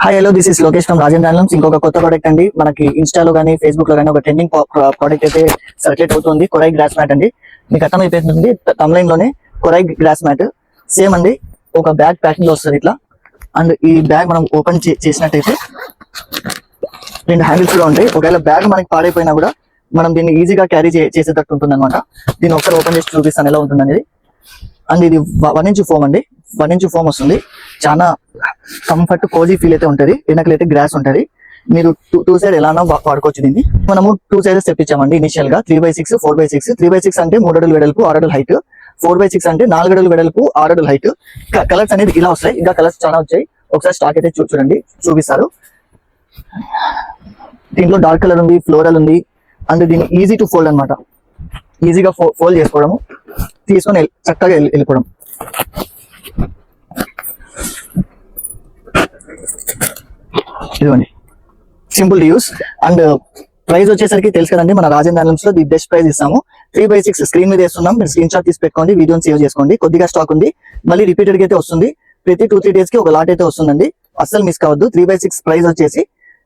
Hi hello this is Lokesh from Rajendra handlooms. ఇంకొక కొత్త product అండి. మనకి ఇన్స్టాలో కానీ ఫేస్బుక్ లో కానీ ఒక ట్రెండింగ్ ప్రోడక్ట్ అయితే సర్క్యులేట్ అవుతుంది. కొరై గ్రాస్ మ్యాట్ అండి. మీకు అర్థం అయిపోతుంది తమ్లైన్ లోనే కొరై గ్రాస్ మ్యాట్ సేమ్ అండి. ఒక బ్యాగ్ ప్యాకింగ్ లో వస్తుంది ఇట్లా. అండ్ ఈ బ్యాగ్ మనం ఓపెన్ చేసినట్టయితే 2 హ్యాండిల్స్ కూడా ఉంటాయి. ఒకవేళ బ్యాగ్ మనకి పాడైపోయినా కూడా మనం దీన్ని ఈజీగా క్యారీ చేసేటట్టు ఉంటుంది అనమాట. దీన్ని ఒకసారి ఓపెన్ చేసి చూపిస్తాను ఎలా ఉంటుంది అనేది. అండ్ ఇది 1 ఇంచ్ ఫోమ్ అండి. 1 ఇంచ్ ఫోమ్ వస్తుంది. చాలా కంఫర్ట్ కోజీ ఫీల్ అయితే ఉంటుంది. వెనకలైతే గ్రాస్ ఉంటుంది. మీరు టూ సైడ్ ఎలానో వాడుకోవచ్చు. దీన్ని మనము 2 సైజెస్ తెప్పించామండి. ఇనిషియల్ గా 3x6 4x6. 3x6 అంటే 3 అడుగులు వెడల్పు 6 అడుగులు హైట్. 4x6 అంటే 4 అడుగులు వెడల్పు 6 అడుగులు హైట్. కలర్స్ అనేది ఇలా వస్తాయి. ఇంకా కలర్స్ చాలా వచ్చాయి. ఒకసారి స్టాక్ అయితే చూడండి, చూపిస్తారు. దీంట్లో డార్క్ కలర్ ఉంది, ఫ్లోరల్ ఉంది. అండ్ దీన్ని ఈజీ టు ఫోల్డ్ అనమాట. ఈజీగా ఫోల్డ్ చేసుకోవడము, తీసుకొని చక్కగా వెళ్ళిపోవడం. ఇదిగోండి, simple to use. And price వచ్చేసరికి తెలుసు కదండి, మన రాజేంద్ర హ్యాండ్లూమ్స్ లో ది బెస్ట్ ప్రైస్ ఇస్తాము. 3x6 స్క్రీన్ మీద వేస్తున్నాం. మీరు స్క్రీన్ షాట్ తీసి పెట్టుకోండి, వీడియోని సేవ్ చేసుకోండి. కొద్దిగా స్టాక్ ఉంది, మళ్ళీ రిపీటెడ్ గా అయితే వస్తుంది. ప్రతి 2-3 డేస్ కి ఒక లాట్ అయితే వస్తుందండి. అస్సలు మిస్ కావద్దు. 3x6 ప్రైస్ వచ్చేసి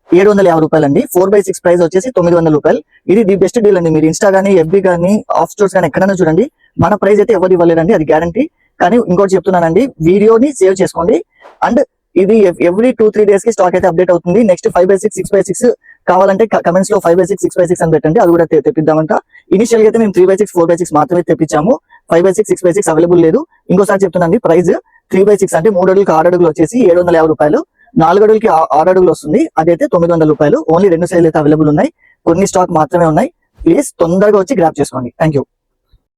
750 రూపాయలు అండి. 4x6 ప్రైస్ వచ్చేసి 900 రూపాయలు. ఇది ది బెస్ట్ డీల్ అండి. మీరు ఇన్స్టా గానీ, ఎఫ్బీ గానీ, ఆఫ్ స్టోర్స్ కానీ ఎక్కడైనా చూడండి, మన ప్రైస్ అయితే ఎవరు ఇవ్వలేరండి, అది గ్యారంటీ. కానీ ఇంకోటి చెప్తున్నానండి, వీడియోని సేవ్ చేసుకోండి. అండ్ ఇది ఎవ్రీ 2-3 డేస్ కి స్టాక్ అయితే అప్డేట్ అవుతుంది. నెక్స్ట్ 5x6 6x6 కావాలంటే కమెంట్స్ లో 5x6 6x6 అని పెట్టండి, అది కూడా తెప్పిద్దామంట. ఇనిషియల్ గా అయితే మేము 3x6 4x6 మాత్రమే తెప్పించాము. 5x6 6x6 అవైలబుల్ లేదు. ఇంకోసారి చెప్తున్నాండి, ప్రైస్ 3x6 అంటే 3 అడుగులకి 6 అడుగులు వచ్చేసి 750 రూపాయలు. 4 అడుగులకి 6 అడుగులు వస్తుంది, అదైతే 900 రూపాయలు. ఓన్లీ 2 సైజులు అయితే అవైలబుల్ ఉన్నాయి. కొన్ని స్టాక్ మాత్రమే ఉన్నాయి. ప్లీజ్ తొందరగా వచ్చి గ్రాప్ చేసుకోండి. Thank you.